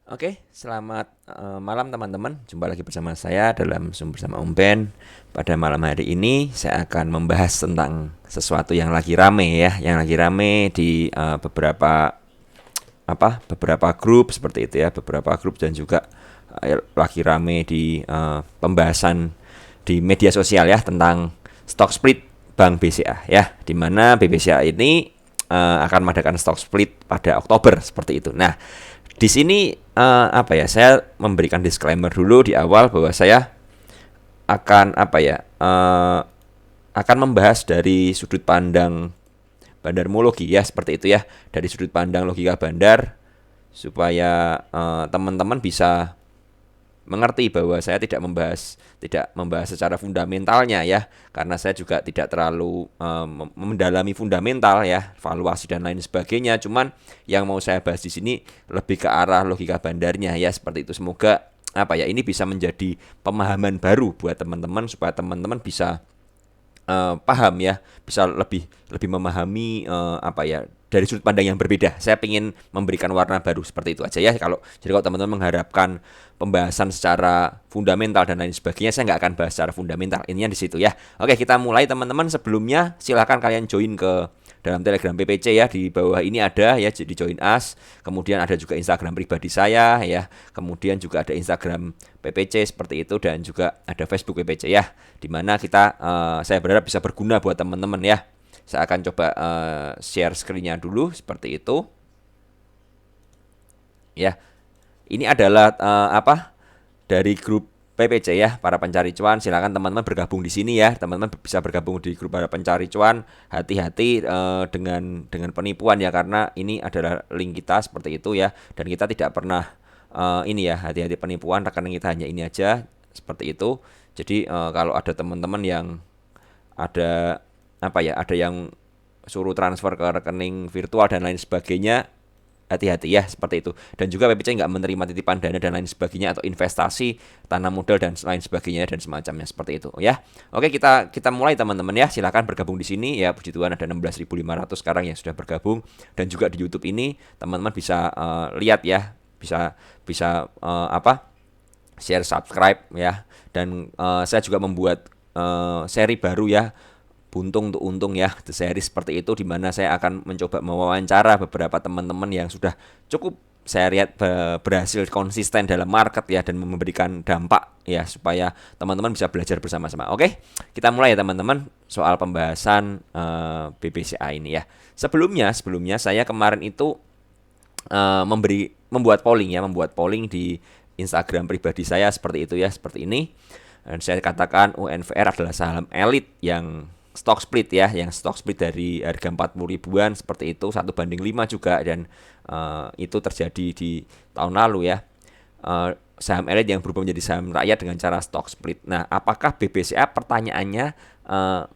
Oke, selamat malam teman-teman. Jumpa lagi bersama saya dalam Zoom bersama Om Ben. Pada malam hari ini saya akan membahas tentang sesuatu yang lagi rame ya, yang lagi rame di beberapa grup seperti itu ya, beberapa grup dan juga lagi rame di pembahasan di media sosial ya tentang stock split Bank BCA ya, di mana BBCA ini akan mengadakan stock split pada Oktober seperti itu. Nah, di sini saya memberikan disclaimer dulu di awal bahwa saya akan akan membahas dari sudut pandang bandarmologi ya seperti itu ya, dari sudut pandang logika bandar supaya teman-teman bisa mengerti bahwa saya tidak membahas secara fundamentalnya ya, karena saya juga tidak terlalu mendalami fundamental ya, valuasi dan lain sebagainya. Cuman yang mau saya bahas di sini lebih ke arah logika bandarnya ya, seperti itu. Semoga ini bisa menjadi pemahaman baru buat teman-teman supaya teman-teman bisa paham ya, bisa lebih lebih memahami dari sudut pandang yang berbeda. Saya ingin memberikan warna baru seperti itu aja ya. Kalau teman-teman mengharapkan pembahasan secara fundamental dan lain sebagainya, saya nggak akan bahas secara fundamental. Ininya di situ ya. Oke, kita mulai teman-teman. Sebelumnya silahkan kalian join ke dalam Telegram PPC ya, di bawah ini ada ya, jadi join us. Kemudian ada juga Instagram pribadi saya ya. Kemudian juga ada Instagram PPC seperti itu, dan juga ada Facebook PPC ya. Dimana saya berharap bisa berguna buat teman-teman ya. Saya akan coba share screen-nya dulu seperti itu. Ya, ini adalah dari grup PPC ya, para pencari cuan. Silakan teman-teman bergabung di sini ya. Teman-teman bisa bergabung di grup para pencari cuan. Hati-hati dengan penipuan ya, karena ini adalah link kita seperti itu ya. Dan kita tidak pernah hati-hati penipuan. Rekening kita hanya ini aja seperti itu. Jadi kalau ada teman-teman yang ada ada yang suruh transfer ke rekening virtual dan lain sebagainya, hati-hati ya seperti itu. Dan juga PPC nggak menerima titipan dana dan lain sebagainya, atau investasi tanam modal dan lain sebagainya dan semacamnya seperti itu ya. Oke, kita mulai teman-teman ya. Silakan bergabung di sini ya. Puji Tuhan ada 16.500 sekarang yang sudah bergabung. Dan juga di YouTube ini teman-teman bisa lihat ya, bisa bisa share, subscribe ya. Dan saya juga membuat seri baru ya, buntung untuk untung ya, the series seperti itu, di mana saya akan mencoba mewawancara beberapa teman-teman yang sudah cukup saya lihat berhasil konsisten dalam market ya, dan memberikan dampak ya, supaya teman-teman bisa belajar bersama-sama. Oke, kita mulai ya teman-teman soal pembahasan BBCA ini ya. Sebelumnya saya kemarin itu membuat polling di Instagram pribadi saya seperti itu ya, seperti ini. Dan saya katakan UNVR adalah saham elit yang stock split ya, yang stock split dari harga 40 ribuan seperti itu, 1:5 juga. Dan itu terjadi di tahun lalu ya. Saham elit yang berubah menjadi saham rakyat dengan cara stock split. Nah, apakah BBCA, pertanyaannya,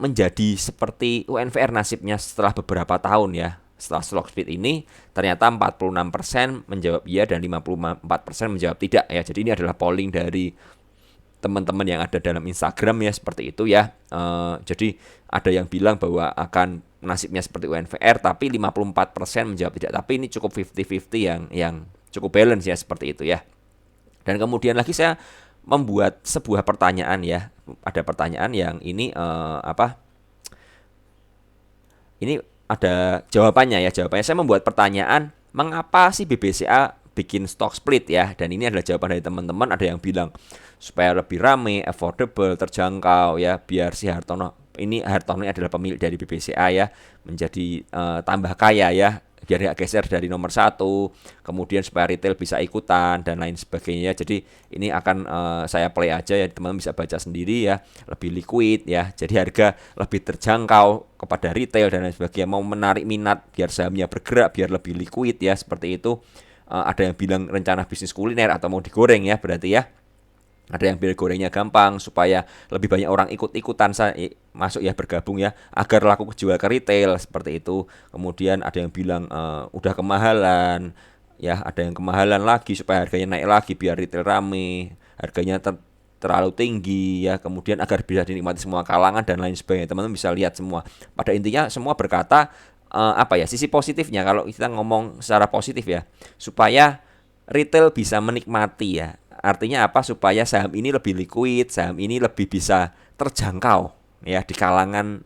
menjadi seperti UNVR nasibnya setelah beberapa tahun ya? Setelah stock split ini, ternyata 46% menjawab iya dan 54% menjawab tidak ya. Jadi ini adalah polling dari teman-teman yang ada dalam Instagram ya, seperti itu ya. Jadi ada yang bilang bahwa akan nasibnya seperti UNVR, tapi 54% menjawab tidak. Tapi ini cukup 50-50, yang cukup balance ya, seperti itu ya. Dan kemudian lagi saya membuat sebuah pertanyaan ya. Ada pertanyaan yang ini ini ada jawabannya ya. Jawabannya, saya membuat pertanyaan, mengapa sih BBCA bikin stock split ya? Dan ini adalah jawaban dari teman-teman. Ada yang bilang supaya lebih rame, affordable, terjangkau ya, biar si Hartono ini adalah pemilik dari BBCA ya, menjadi tambah kaya ya, biar gak geser dari nomor satu, kemudian supaya retail bisa ikutan dan lain sebagainya. Jadi ini akan saya play aja ya, teman-teman bisa baca sendiri ya, lebih liquid ya, jadi harga lebih terjangkau kepada retail dan lain sebagainya, mau menarik minat biar sahamnya bergerak, biar lebih liquid ya, seperti itu. Ada yang bilang rencana bisnis kuliner atau mau digoreng ya, berarti ya. Ada yang biar gorengnya gampang supaya lebih banyak orang ikut-ikutan masuk ya, bergabung ya, agar laku jual ke retail seperti itu. Kemudian ada yang bilang udah kemahalan ya, ada yang kemahalan lagi supaya harganya naik lagi biar retail rame, harganya terlalu tinggi ya, kemudian agar bisa dinikmati semua kalangan dan lain sebagainya. Teman-teman bisa lihat semua. Pada intinya semua berkata sisi positifnya, kalau kita ngomong secara positif ya, supaya retail bisa menikmati ya. Artinya apa? Supaya saham ini lebih liquid, saham ini lebih bisa terjangkau ya di kalangan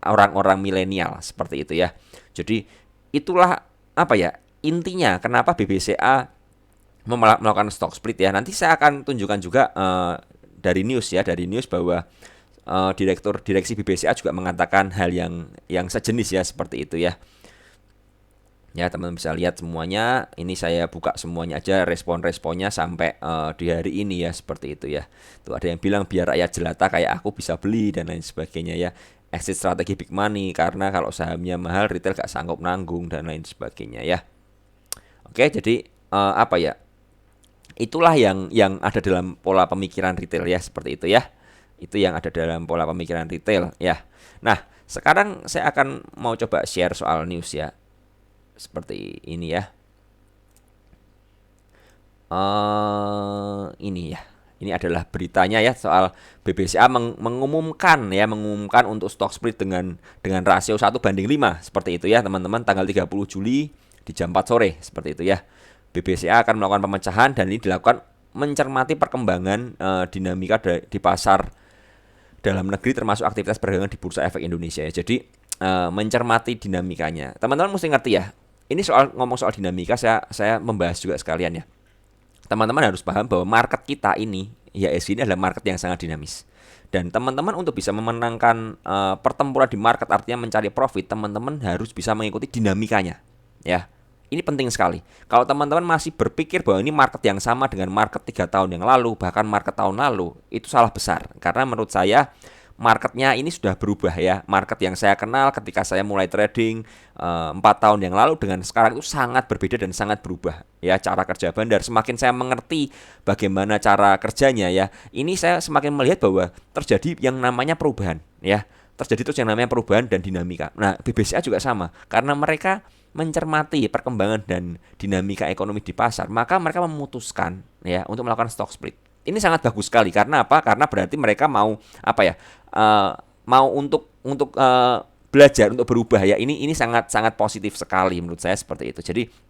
orang-orang milenial seperti itu ya. Jadi itulah apa ya intinya kenapa BBCA melakukan stock split ya. Nanti saya akan tunjukkan juga dari news ya, dari news bahwa direktur direksi BBCA juga mengatakan hal yang sejenis ya seperti itu ya. Ya teman-teman bisa lihat semuanya. Ini saya buka semuanya aja respon-responnya sampai di hari ini ya seperti itu ya. Tuh ada yang bilang biar rakyat jelata kayak aku bisa beli dan lain sebagainya ya. Exit strategi big money karena kalau sahamnya mahal retail gak sanggup nanggung dan lain sebagainya ya. Oke jadi apa ya? Itulah yang ada dalam pola pemikiran retail ya seperti itu ya. Itu yang ada dalam pola pemikiran retail ya. Nah sekarang saya akan mau coba share soal news ya. Seperti ini ya. Ini ya. Ini adalah beritanya ya soal BBCA mengumumkan untuk stock split dengan rasio 1:5 seperti itu ya teman-teman tanggal 30 Juli di jam 4 sore seperti itu ya. BBCA akan melakukan pemecahan dan ini dilakukan mencermati perkembangan dinamika di pasar dalam negeri termasuk aktivitas perdagangan di Bursa Efek Indonesia ya. Jadi mencermati dinamikanya. Teman-teman mesti ngerti ya. Ini ngomong soal dinamika saya membahas juga sekalian ya. Teman-teman harus paham bahwa market kita ini IHSG ini adalah market yang sangat dinamis. Dan teman-teman untuk bisa memenangkan pertempuran di market artinya mencari profit, teman-teman harus bisa mengikuti dinamikanya. Ya. Ini penting sekali. Kalau teman-teman masih berpikir bahwa ini market yang sama dengan market 3 tahun yang lalu, bahkan market tahun lalu, itu salah besar. Karena menurut saya marketnya ini sudah berubah ya. Market yang saya kenal ketika saya mulai trading 4 tahun yang lalu dengan sekarang itu sangat berbeda dan sangat berubah ya. Cara kerja bandar semakin saya mengerti bagaimana cara kerjanya ya. Ini saya semakin melihat bahwa terjadi yang namanya perubahan ya. Terjadi terus yang namanya perubahan dan dinamika. Nah BBCA juga sama karena mereka mencermati perkembangan dan dinamika ekonomi di pasar, maka mereka memutuskan ya untuk melakukan stock split. Ini sangat bagus sekali karena apa? Karena berarti mereka mau apa ya? Mau untuk belajar untuk berubah ya. Ini sangat sangat positif sekali menurut saya seperti itu. Jadi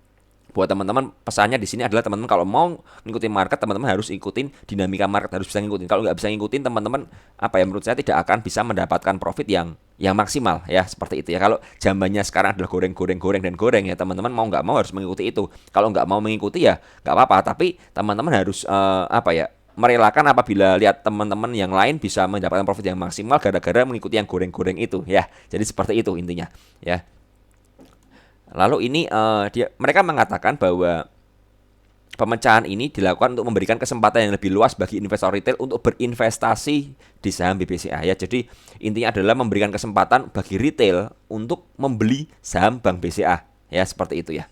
buat teman-teman pesannya di sini adalah teman-teman kalau mau ngikutin market teman-teman harus ikutin dinamika market, harus bisa ngikutin. Kalau nggak bisa ngikutin teman-teman apa ya menurut saya tidak akan bisa mendapatkan profit yang maksimal ya seperti itu ya. Kalau zamannya sekarang adalah goreng dan goreng ya teman-teman mau nggak mau harus mengikuti itu. Kalau nggak mau mengikuti ya nggak apa-apa. Tapi teman-teman harus apa ya merelakan apabila lihat teman-teman yang lain bisa mendapatkan profit yang maksimal gara-gara mengikuti yang goreng-goreng itu ya. Jadi seperti itu intinya ya. Lalu ini mereka mengatakan bahwa pemecahan ini dilakukan untuk memberikan kesempatan yang lebih luas bagi investor retail untuk berinvestasi di saham BBCA ya. Jadi intinya adalah memberikan kesempatan bagi retail untuk membeli saham Bank BCA ya seperti itu ya.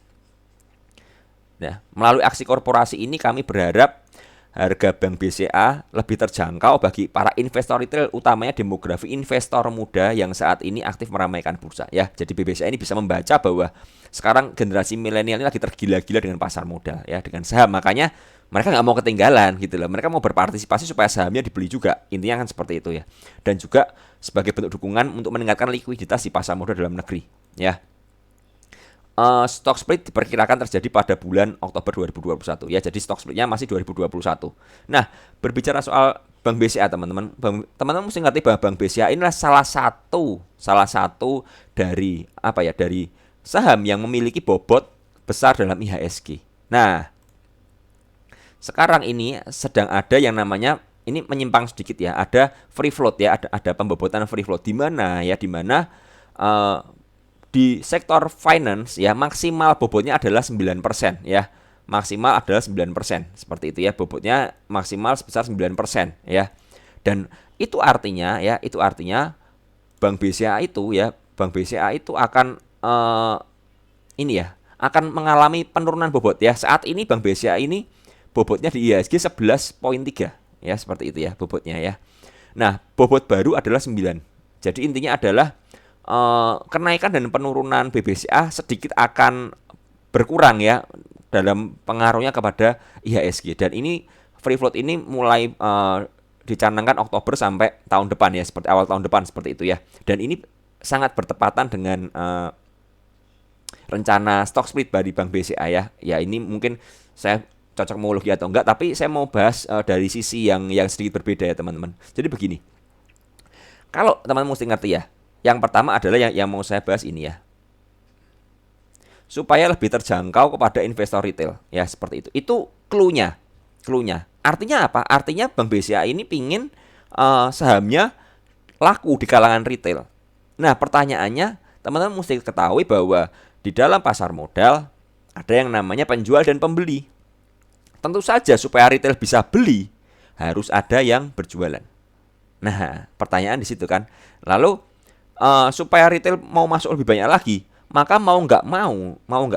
Nah, melalui aksi korporasi ini kami berharap harga Bank BCA lebih terjangkau bagi para investor retail, utamanya demografi investor muda yang saat ini aktif meramaikan bursa ya. Jadi BBCA ini bisa membaca bahwa sekarang generasi milenial ini lagi tergila-gila dengan pasar modal ya, dengan saham. Makanya mereka nggak mau ketinggalan gitu loh. Mereka mau berpartisipasi supaya sahamnya dibeli juga. Intinya kan seperti itu ya. Dan juga sebagai bentuk dukungan untuk meningkatkan likuiditas di pasar modal dalam negeri ya. Stock split diperkirakan terjadi pada bulan Oktober 2021 ya. Jadi stock splitnya masih 2021. Nah, berbicara soal Bank BCA teman-teman, teman-teman mesti ngerti bahwa Bank BCA inilah salah satu dari apa ya, dari saham yang memiliki bobot besar dalam IHSG. Nah, sekarang ini sedang ada yang namanya ini menyimpang sedikit ya, ada free float ya, ada pembobotan free float di mana di sektor finance ya maksimal bobotnya adalah 9% ya. Maksimal adalah 9%. Seperti itu ya, bobotnya maksimal sebesar 9% ya. Dan itu artinya Bank BCA itu akan akan mengalami penurunan bobot ya. Saat ini Bank BCA ini bobotnya di IHSG 11,3 ya, seperti itu ya bobotnya ya. Nah, bobot baru adalah 9. Jadi intinya adalah kenaikan dan penurunan BBCA sedikit akan berkurang ya dalam pengaruhnya kepada IHSG. Dan ini free float ini mulai dicanangkan Oktober sampai tahun depan ya, seperti awal tahun depan seperti itu ya. Dan ini sangat bertepatan dengan rencana stock split dari Bank BCA ya. Ya ini mungkin saya cocok homologi atau enggak, tapi saya mau bahas dari sisi yang sedikit berbeda ya teman-teman. Jadi begini, kalau teman-teman mesti ngerti ya, yang pertama adalah yang mau saya bahas ini ya, supaya lebih terjangkau kepada investor retail ya, seperti itu. Itu clue-nya. Artinya apa? Artinya Bank BCA ini pingin sahamnya laku di kalangan retail. Nah, pertanyaannya, teman-teman mesti ketahui bahwa di dalam pasar modal ada yang namanya penjual dan pembeli. Tentu saja supaya retail bisa beli, harus ada yang berjualan. Nah, pertanyaan di situ kan. Lalu supaya retail mau masuk lebih banyak lagi, maka mau nggak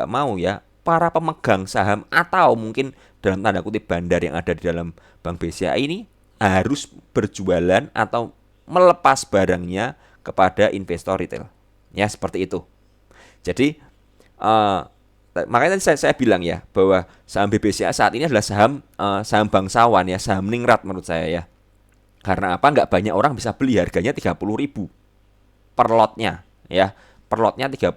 mau ya, para pemegang saham atau mungkin dalam tanda kutip bandar yang ada di dalam Bank BCA ini harus berjualan atau melepas barangnya kepada investor retail. Ya, seperti itu. Jadi makanya tadi saya bilang ya bahwa saham BBCA saat ini adalah saham bangsawan ya, saham ningrat menurut saya ya. Karena apa? Nggak banyak orang bisa beli, harganya 30.000 per lotnya ya. Per lotnya 30.000.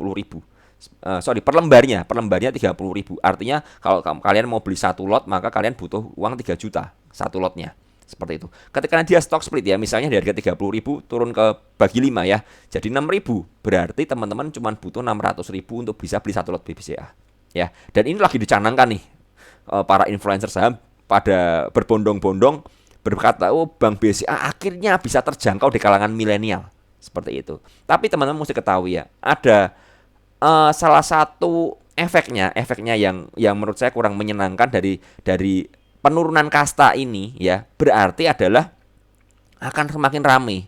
Per lembarnya 30.000. Artinya kalau kalian mau beli satu lot, maka kalian butuh uang 3 juta satu lotnya. Seperti itu. Ketika dia stock split ya, misalnya dari harga 30.000 turun ke bagi 5 ya, jadi 6.000. Berarti teman-teman cuma butuh 600.000 untuk bisa beli satu lot BBCA. Ya, dan ini lagi dicanangkan nih para influencer saham pada berbondong-bondong berkata, "Oh, Bank BCA akhirnya bisa terjangkau di kalangan milenial." Seperti itu. Tapi teman-teman mesti ketahui ya, ada salah satu efeknya yang menurut saya kurang menyenangkan dari penurunan kasta ini ya, berarti adalah akan semakin ramai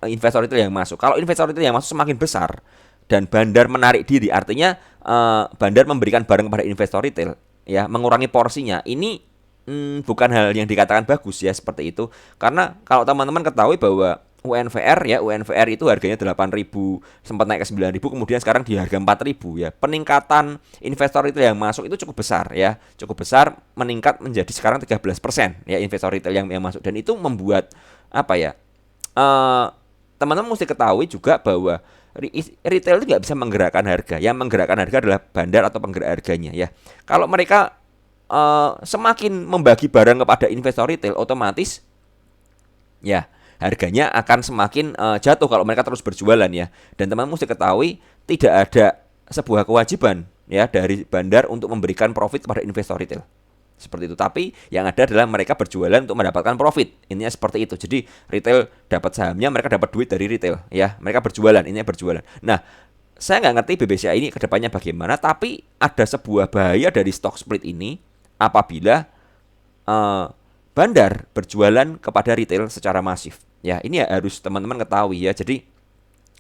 investor itu yang masuk. Kalau investor itu yang masuk semakin besar dan bandar menarik diri, artinya bandar memberikan barang kepada investor retail ya, mengurangi porsinya. Ini bukan hal yang dikatakan bagus ya, seperti itu. Karena kalau teman-teman ketahui bahwa UNVR itu harganya 8.000, sempat naik ke 9.000, kemudian sekarang di harga 4.000 ya. Peningkatan investor itu yang masuk itu cukup besar ya. Cukup besar, meningkat menjadi sekarang 13% ya investor retail yang masuk, dan itu membuat apa ya? Teman-teman mesti ketahui juga bahwa retail itu nggak bisa menggerakkan harga. Yang menggerakkan harga adalah bandar atau penggerak harganya ya. Kalau mereka semakin membagi barang kepada investor retail, otomatis ya harganya akan semakin jatuh kalau mereka terus berjualan ya. Dan teman-teman mesti ketahui tidak ada sebuah kewajiban ya dari bandar untuk memberikan profit kepada investor retail. Seperti itu. Tapi yang ada adalah mereka berjualan untuk mendapatkan profit. Intinya seperti itu. Jadi retail dapat sahamnya, mereka dapat duit dari retail ya. Mereka berjualan, intinya berjualan. Nah, saya nggak ngerti BBCA ini kedepannya bagaimana, tapi ada sebuah bahaya dari stock split ini apabila bandar berjualan kepada retail secara masif. Ya, ini harus teman-teman ketahui ya. Jadi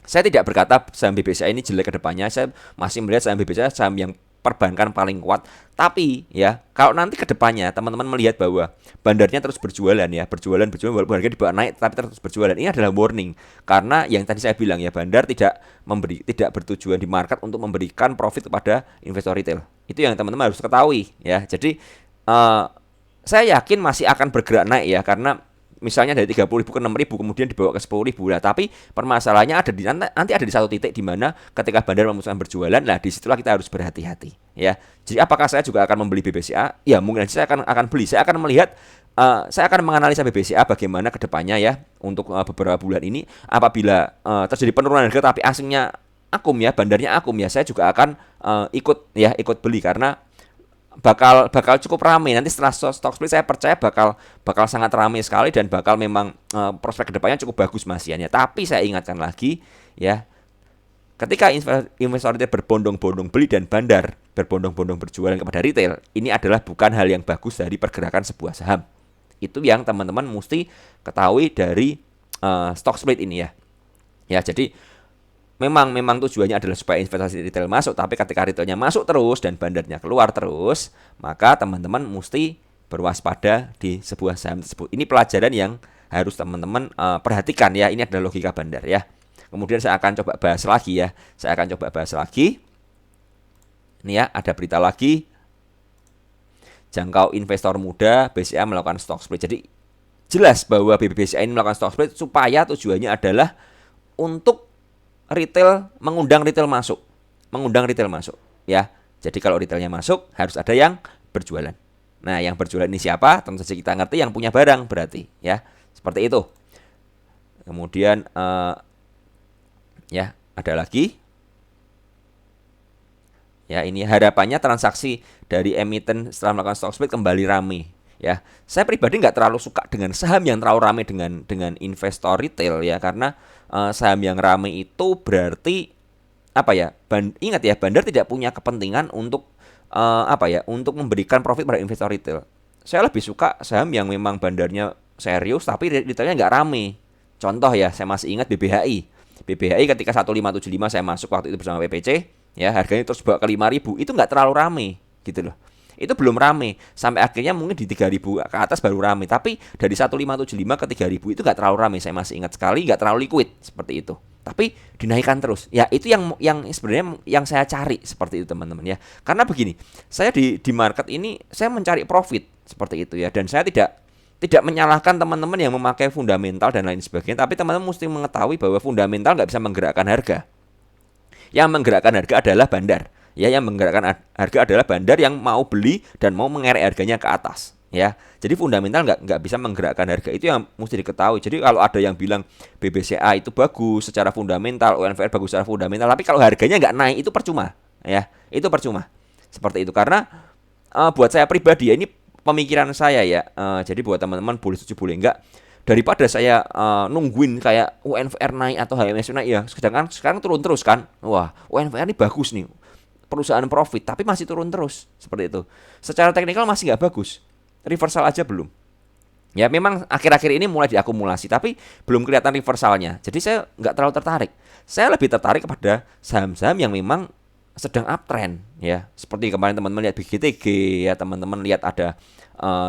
saya tidak berkata saham BBCA ini jelek ke depannya. Saya masih melihat saham BBCA saham yang perbankan paling kuat. Tapi ya, kalau nanti ke depannya teman-teman melihat bahwa bandarnya terus berjualan ya, berjualan walaupun harga dibawa naik tapi terus berjualan. Ini adalah warning. Karena yang tadi saya bilang ya, bandar tidak bertujuan di market untuk memberikan profit kepada investor retail. Itu yang teman-teman harus ketahui ya. Jadi saya yakin masih akan bergerak naik ya, karena misalnya dari 30.000 ke 6.000 kemudian dibawa ke 10.000 lah. Tapi permasalahannya ada nanti ada di satu titik di mana ketika bandar memutuskan berjualan, lah disitulah kita harus berhati-hati ya. Jadi apakah saya juga akan membeli BBCA? Ya mungkin saya akan beli. Saya akan melihat, saya akan menganalisa BBCA bagaimana kedepannya ya untuk beberapa bulan ini. Apabila terjadi penurunan harga tapi asingnya akum ya, bandarnya akum ya, saya juga akan ikut beli karena bakal cukup ramai nanti setelah stock split. Saya percaya bakal sangat ramai sekali dan bakal memang prospek kedepannya cukup bagus masiannya. Tapi saya ingatkan lagi ya, ketika investor retail berbondong-bondong beli dan bandar berbondong-bondong berjualan kepada retail, ini adalah bukan hal yang bagus dari pergerakan sebuah saham. Itu yang teman-teman mesti ketahui dari stock split ini ya. Ya, jadi Memang tujuannya adalah supaya investasi retail masuk, tapi ketika retailnya masuk terus dan bandarnya keluar terus, maka teman-teman mesti berwaspada di sebuah saham tersebut. Ini pelajaran yang harus teman-teman perhatikan ya. Ini adalah logika bandar ya. Kemudian saya akan coba bahas lagi ya. Ini ya, ada berita lagi. Jangkau investor muda, BCA melakukan stock split. Jadi jelas bahwa BCA ini melakukan stock split supaya tujuannya adalah untuk mengundang retail masuk. ya. Jadi kalau retailnya masuk harus ada yang berjualan. Nah, yang berjualan ini siapa? Tentu saja kita ngerti yang punya barang berarti ya. Seperti itu. Kemudian ya, ada lagi. Ya, ini harapannya transaksi dari emiten setelah melakukan stock split kembali ramai. Ya, saya pribadi nggak terlalu suka dengan saham yang terlalu ramai dengan investor retail ya, karena saham yang ramai itu berarti apa ya? Ingat ya, bandar tidak punya kepentingan untuk apa ya? Untuk memberikan profit pada investor retail. Saya lebih suka saham yang memang bandarnya serius tapi retailnya nggak ramai. Contoh ya, saya masih ingat BBHI. BBHI ketika 1575 saya masuk waktu itu bersama PPC, ya harganya terus bawa ke 5.000, itu nggak terlalu rame gitu loh. Itu belum rame sampai akhirnya mungkin di 3.000 ke atas baru rame, tapi dari 1575 ke 3.000 itu nggak terlalu rame. Saya masih ingat sekali, nggak terlalu liquid seperti itu, tapi dinaikkan terus ya. Itu yang sebenarnya yang saya cari seperti itu teman-teman ya. Karena begini, saya di market ini saya mencari profit seperti itu ya, dan saya tidak menyalahkan teman-teman yang memakai fundamental dan lain sebagainya, tapi teman-teman mesti mengetahui bahwa fundamental nggak bisa menggerakkan harga. Yang menggerakkan harga adalah bandar. Ya, yang menggerakkan harga adalah bandar yang mau beli dan mau mengerek harganya ke atas. Ya, jadi fundamental nggak bisa menggerakkan harga, itu yang mesti diketahui. Jadi kalau ada yang bilang BBCA itu bagus secara fundamental, UNVR bagus secara fundamental, tapi kalau harganya nggak naik itu percuma. Ya, itu percuma. Seperti itu karena buat saya pribadi ya, ini pemikiran saya ya. Jadi buat teman-teman boleh setuju boleh enggak, daripada saya nungguin kayak UNVR naik atau HMS naik ya, sedangkan sekarang turun terus kan. Wah, UNVR ini bagus nih, perusahaan profit tapi masih turun terus seperti itu. Secara teknikal masih nggak bagus, reversal aja belum. Ya memang akhir-akhir ini mulai diakumulasi tapi belum kelihatan reversalnya. Jadi saya nggak terlalu tertarik. Saya lebih tertarik kepada saham-saham yang memang sedang uptrend ya. Seperti kemarin teman-teman lihat BGTG ya, teman-teman lihat ada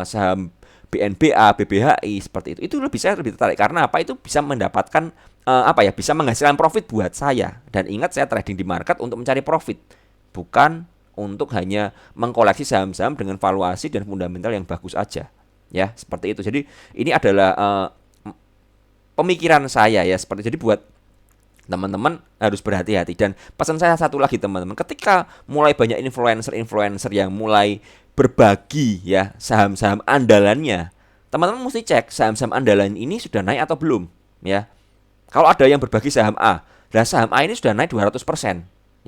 saham BNBA, BBHI seperti itu. Itu saya lebih tertarik karena apa? Itu bisa mendapatkan apa ya? Bisa menghasilkan profit buat saya. Dan ingat, saya trading di market untuk mencari profit, bukan untuk hanya mengkoleksi saham-saham dengan valuasi dan fundamental yang bagus aja. Ya, seperti itu. Jadi ini adalah pemikiran saya ya, seperti. Jadi buat teman-teman harus berhati-hati. Dan pesan saya satu lagi teman-teman, ketika mulai banyak influencer yang mulai berbagi ya saham-saham andalannya, teman-teman mesti cek saham-saham andalan ini sudah naik atau belum ya. Kalau ada yang berbagi saham A, dan saham A ini sudah naik 200%,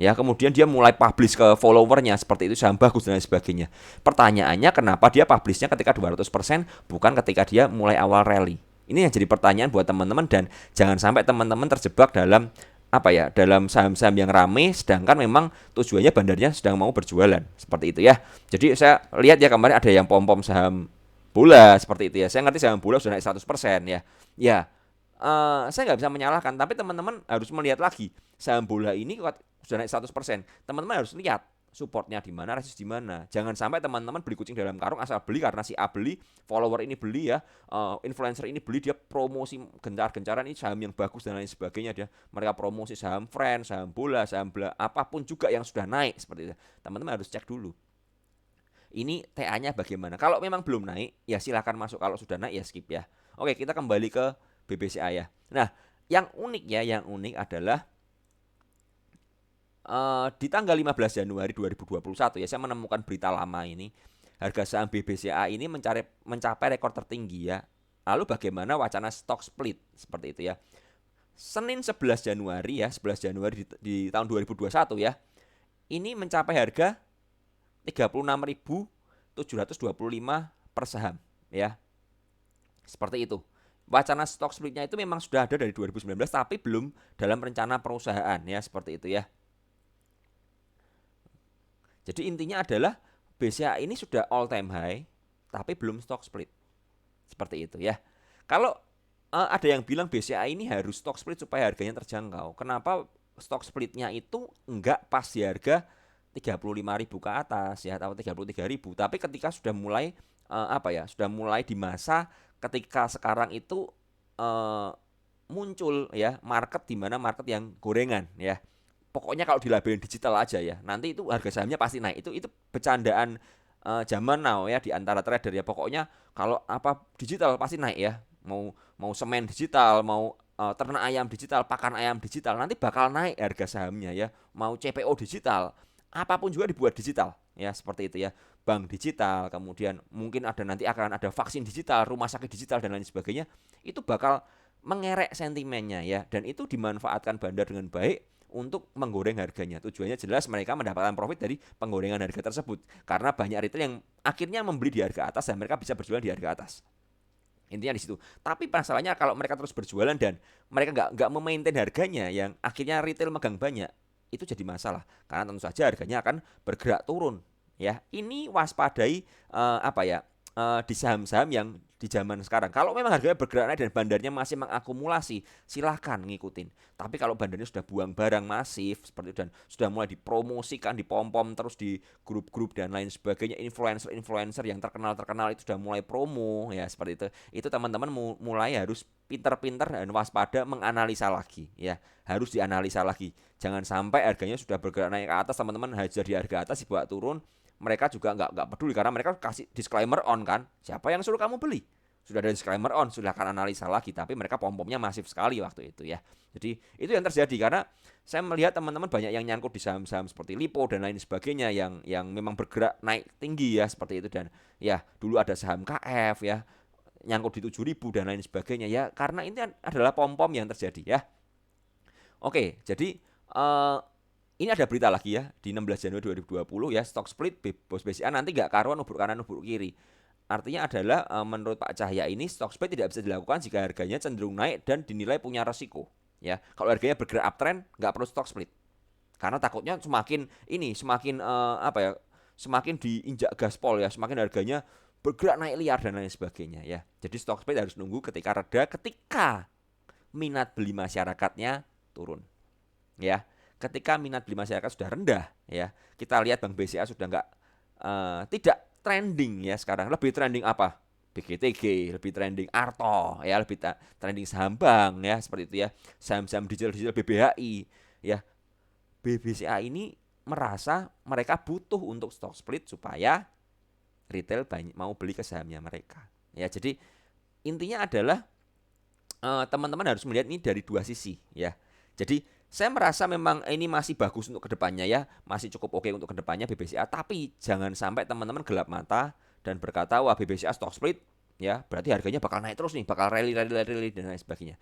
ya kemudian dia mulai publish ke followernya seperti itu, saham bagus dan lain sebagainya. Pertanyaannya, kenapa dia publishnya ketika 200%, bukan ketika dia mulai awal rally? Ini yang jadi pertanyaan buat teman-teman, dan jangan sampai teman-teman terjebak dalam apa ya, dalam saham-saham yang rame sedangkan memang tujuannya bandarnya sedang mau berjualan seperti itu ya. Jadi saya lihat ya kemarin ada yang pom-pom saham bola seperti itu ya. Saya ngerti saham bola sudah naik 100% ya. Ya, saya nggak bisa menyalahkan, tapi teman-teman harus melihat lagi saham bola ini sudah naik 100%. Teman-teman harus lihat supportnya di mana, resist di mana. Jangan sampai teman-teman beli kucing dalam karung, asal beli karena si A beli, follower ini beli ya, influencer ini beli, dia promosi gencar-gencaran ini saham yang bagus dan lain sebagainya, dia mereka promosi saham friend, saham bola, apapun juga yang sudah naik seperti itu. Teman-teman harus cek dulu. Ini TA-nya bagaimana. Kalau memang belum naik, ya silakan masuk. Kalau sudah naik ya skip ya. Oke, kita kembali ke BBCA ya. Nah, yang unik adalah di tanggal 15 Januari 2021 ya, saya menemukan berita lama ini. Harga saham BBCA ini mencapai rekor tertinggi ya. Lalu bagaimana wacana stock split seperti itu ya. Senin 11 Januari ya, 11 Januari di tahun 2021 ya. Ini mencapai harga 36.725 per saham ya. Seperti itu. Wacana stock splitnya itu memang sudah ada dari 2019 tapi belum dalam rencana perusahaan ya, seperti itu ya. Jadi intinya adalah BCA ini sudah all time high tapi belum stock split. Seperti itu ya. Kalau ada yang bilang BCA ini harus stock split supaya harganya terjangkau. Kenapa stock splitnya itu enggak pas di harga 35.000 ke atas ya, atau 33.000, tapi ketika sudah mulai sudah mulai di masa ketika sekarang itu muncul ya market, di mana market yang gorengan ya. Pokoknya kalau dilabelin digital aja ya, nanti itu harga sahamnya pasti naik. Itu bercandaan zaman now ya di antara trader ya. Pokoknya kalau apa digital pasti naik ya. Mau semen digital, mau ternak ayam digital, pakan ayam digital, nanti bakal naik harga sahamnya ya. Mau CPO digital, apapun juga dibuat digital ya, seperti itu ya. Bank digital, kemudian mungkin ada nanti akan ada vaksin digital, rumah sakit digital dan lain sebagainya. Itu bakal mengerek sentimennya ya, dan itu dimanfaatkan bandar dengan baik untuk menggoreng harganya. Tujuannya jelas mereka mendapatkan profit dari penggorengan harga tersebut. Karena banyak retail yang akhirnya membeli di harga atas dan mereka bisa berjualan di harga atas. Intinya di situ. Tapi masalahnya kalau mereka terus berjualan dan mereka nggak memaintain harganya yang akhirnya retail megang banyak, itu jadi masalah. Karena tentu saja harganya akan bergerak turun. Ya, ini waspadai apa ya, di saham-saham yang di zaman sekarang. Kalau memang harganya bergerak naik dan bandarnya masih mengakumulasi, silahkan ngikutin. Tapi kalau bandarnya sudah buang barang masif seperti itu dan sudah mulai dipromosikan, dipom-pom terus di grup-grup dan lain sebagainya, influencer-influencer yang terkenal-terkenal itu sudah mulai promo ya seperti itu. Itu teman-teman mulai harus pinter-pinter dan waspada menganalisa lagi ya. Harus dianalisa lagi. Jangan sampai harganya sudah bergerak naik ke atas, teman-teman hajar di harga atas dibawa turun, mereka juga nggak peduli karena mereka kasih disclaimer on kan, siapa yang suruh kamu beli, sudah ada disclaimer on, silahkan analisa lagi, tapi mereka pom-pomnya masif sekali waktu itu ya. Jadi itu yang terjadi karena saya melihat teman-teman banyak yang nyangkut di saham-saham seperti Lipo dan lain sebagainya yang memang bergerak naik tinggi ya seperti itu, dan ya dulu ada saham KF ya nyangkut di 7.000 dan lain sebagainya ya, karena ini adalah pom-pom yang terjadi ya. Oke, jadi ini ada berita lagi ya di 16 Januari 2020 ya, stock split bos BCA nanti nggak karuan ubur kanan ubur kiri. Artinya adalah menurut Pak Cahya ini stock split tidak bisa dilakukan jika harganya cenderung naik dan dinilai punya resiko. Ya, kalau harganya bergerak uptrend nggak perlu stock split. Karena takutnya semakin apa ya, semakin diinjak gaspol ya, semakin harganya bergerak naik liar dan lain sebagainya ya. Jadi stock split harus nunggu ketika reda, ketika minat beli masyarakatnya turun. Ya, ketika minat beli masyarakat sudah rendah ya, kita lihat Bank BCA sudah nggak tidak trending ya sekarang. Lebih trending apa? BGTG, lebih trending Arto ya, lebih trending saham bank ya seperti itu ya, saham-saham digital BBHI ya. BBCA ini merasa mereka butuh untuk stock split supaya retail banyak mau beli ke sahamnya mereka ya. Jadi intinya adalah teman-teman harus melihat ini dari dua sisi ya. Jadi saya merasa memang ini masih bagus untuk kedepannya ya, masih cukup oke untuk kedepannya BBCA. Tapi jangan sampai teman-teman gelap mata dan berkata wah BBCA stock split ya, berarti harganya bakal naik terus nih, bakal rally dan lain sebagainya.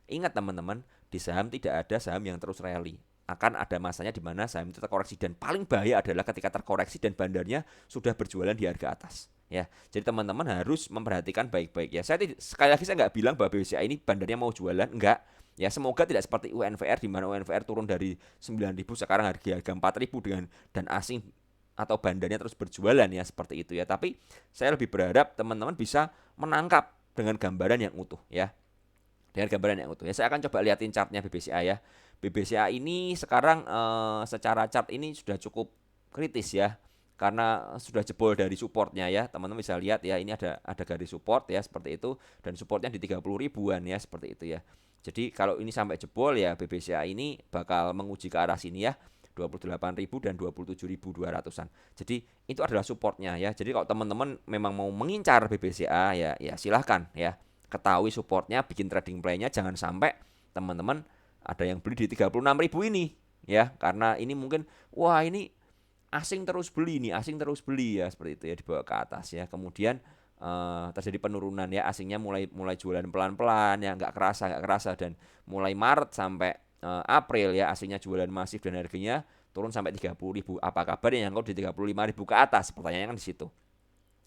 Ingat teman-teman, di saham tidak ada saham yang terus rally. Akan ada masanya di mana saham itu terkoreksi, dan paling bahaya adalah ketika terkoreksi dan bandarnya sudah berjualan di harga atas. Ya, jadi teman-teman harus memperhatikan baik-baik ya. Sekali lagi saya nggak bilang bahwa BCA ini bandarnya mau jualan, enggak. Ya, semoga tidak seperti UNVR di mana UNVR turun dari 9.000 sekarang harga 4.000 dengan dan asing atau bandarnya terus berjualan ya seperti itu ya. Tapi saya lebih berharap teman-teman bisa menangkap dengan gambaran yang utuh ya. Dengan gambaran yang utuh ya. Saya akan coba liatin chartnya BBCA ya. BBCA ini sekarang secara chart ini sudah cukup kritis ya, karena sudah jebol dari supportnya ya. Teman-teman bisa lihat ya, ini ada garis support ya seperti itu, dan supportnya di 30 ribuan ya seperti itu ya. Jadi kalau ini sampai jebol ya, BBCA ini bakal menguji ke arah sini ya, 28.000 dan 27.200-an. Jadi itu adalah supportnya ya. Jadi kalau teman-teman memang mau mengincar BBCA ya silahkan ya. Ketahui supportnya, bikin trading plan-nya, jangan sampai teman-teman ada yang beli di 36.000 ini ya. Karena ini mungkin wah ini asing terus beli nih, asing terus beli ya seperti itu ya, dibawa ke atas ya. Kemudian terjadi penurunan ya, asingnya mulai jualan pelan-pelan ya, nggak kerasa dan mulai Maret sampai April ya, asingnya jualan masif dan harganya turun sampai 30.000. Apa kabar yang kau di 35.000 ke atas? Pertanyaannya kan di situ.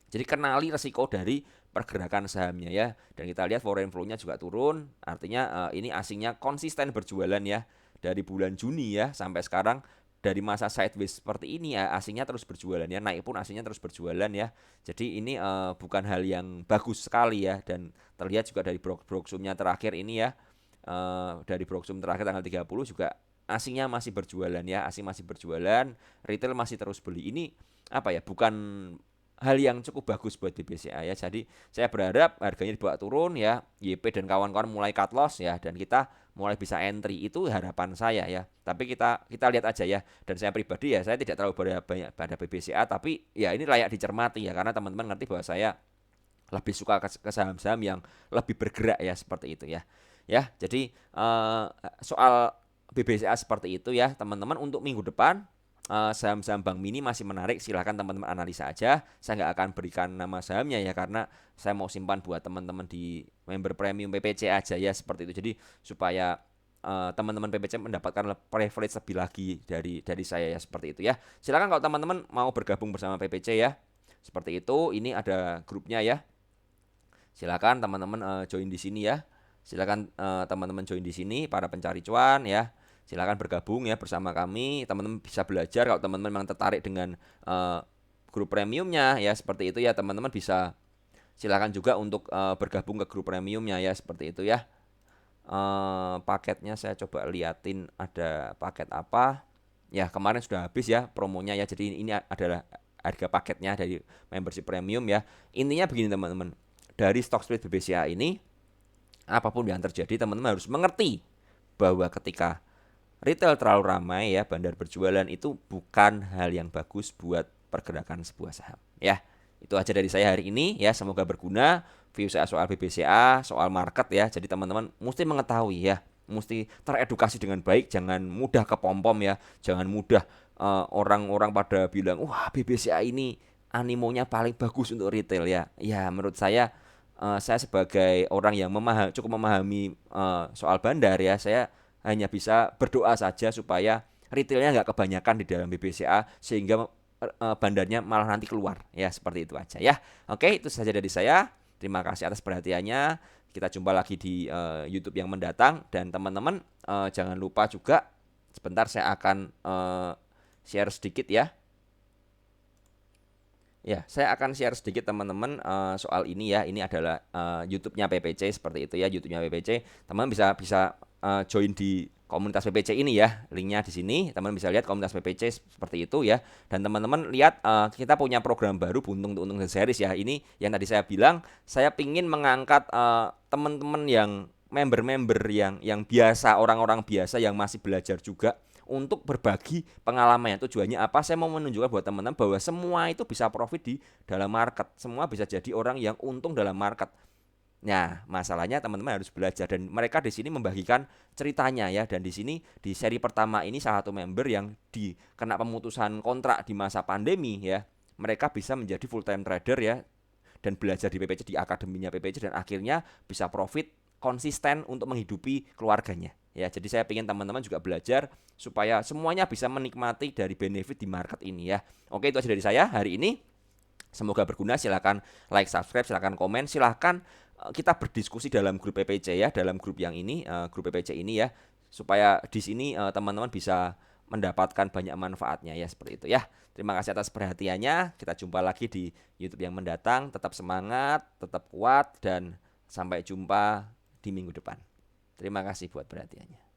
Jadi kenali resiko dari pergerakan sahamnya ya, dan kita lihat foreign flow-nya juga turun, artinya ini asingnya konsisten berjualan ya dari bulan Juni ya sampai sekarang. Dari masa sideways seperti ini ya, asingnya terus berjualan ya, naik pun asingnya terus berjualan ya. Jadi ini bukan hal yang bagus sekali ya, dan terlihat juga dari Broksumnya terakhir ini ya, dari Broksum terakhir tanggal 30 juga asingnya masih berjualan ya, asing masih berjualan, retail masih terus beli. Ini apa ya, bukan hal yang cukup bagus buat BBCA ya. Jadi saya berharap harganya dibawa turun ya, YP dan kawan-kawan mulai cut loss ya, dan kita mulai bisa entry, itu harapan saya ya. Tapi kita lihat aja ya. Dan saya pribadi ya, saya tidak terlalu banyak pada BBCA, tapi ya ini layak dicermati ya, karena teman-teman ngerti bahwa saya lebih suka ke saham-saham yang lebih bergerak ya seperti itu ya. Ya, jadi soal BBCA seperti itu ya teman-teman. Untuk minggu depan saham-saham Bank Mini masih menarik, silahkan teman-teman analisa aja. Saya nggak akan berikan nama sahamnya ya, karena saya mau simpan buat teman-teman di member premium PPC aja ya, seperti itu. Jadi supaya teman-teman PPC mendapatkan privilege lebih lagi dari saya ya, seperti itu ya. Silakan kalau teman-teman mau bergabung bersama PPC ya. Seperti itu, ini ada grupnya ya. Silakan teman-teman join di sini ya. Silakan teman-teman join di sini para pencari cuan ya. Silakan bergabung ya bersama kami. Teman-teman bisa belajar kalau teman-teman memang tertarik dengan grup premiumnya ya, seperti itu ya. Teman-teman bisa silakan juga untuk bergabung ke grup premiumnya ya, seperti itu ya. Paketnya saya coba liatin ada paket apa. Ya, kemarin sudah habis ya promonya ya. Jadi ini adalah harga paketnya dari membership premium ya. Intinya begini teman-teman. Dari stock split BBCA ini, apapun yang terjadi teman-teman harus mengerti bahwa ketika retail terlalu ramai ya, bandar berjualan itu bukan hal yang bagus buat pergerakan sebuah saham ya. Itu aja dari saya hari ini ya, semoga berguna view saya soal BBCA, soal market ya. Jadi teman-teman mesti mengetahui ya, mesti teredukasi dengan baik, jangan mudah kepompom ya, jangan mudah orang-orang pada bilang wah BBCA ini animonya paling bagus untuk retail ya. Ya menurut saya sebagai orang yang cukup memahami soal bandar ya, saya hanya bisa berdoa saja supaya retailnya nggak kebanyakan di dalam BBCA sehingga bandarnya malah nanti keluar ya, seperti itu aja ya. Oke, itu saja dari saya. Terima kasih atas perhatiannya. Kita jumpa lagi di YouTube yang mendatang, dan teman-teman jangan lupa juga sebentar saya akan share sedikit ya. Ya, saya akan share sedikit teman-teman soal ini ya. Ini adalah YouTube-nya PPC, seperti itu ya, YouTube-nya PPC. Teman-teman bisa join di komunitas PPC ini ya. Linknya di sini. Teman-teman bisa lihat komunitas PPC seperti itu ya. Dan teman-teman lihat kita punya program baru Buntung untuk Untung Series ya. Ini yang tadi saya bilang, saya pingin mengangkat teman-teman yang member-member yang biasa, orang-orang biasa yang masih belajar juga, untuk berbagi pengalamannya. Tujuannya apa? Saya mau menunjukkan buat teman-teman bahwa semua itu bisa profit di dalam market. Semua bisa jadi orang yang untung dalam market. Nah, masalahnya teman-teman harus belajar, dan mereka di sini membagikan ceritanya ya. Dan di sini di seri pertama ini salah satu member yang kena pemutusan kontrak di masa pandemi ya. Mereka bisa menjadi full time trader ya, dan belajar di PPC, di akademinya PPC, dan akhirnya bisa profit konsisten untuk menghidupi keluarganya ya. Jadi saya ingin teman-teman juga belajar supaya semuanya bisa menikmati dari benefit di market ini ya. Oke, itu aja dari saya hari ini, semoga berguna. Silakan like, subscribe, silakan komen, silakan kita berdiskusi dalam grup PPC ya, dalam grup yang ini, grup PPC ini ya, supaya di sini teman-teman bisa mendapatkan banyak manfaatnya ya, seperti itu ya. Terima kasih atas perhatiannya. Kita jumpa lagi di YouTube yang mendatang. Tetap semangat, tetap kuat, dan sampai jumpa di minggu depan. Terima kasih buat perhatiannya.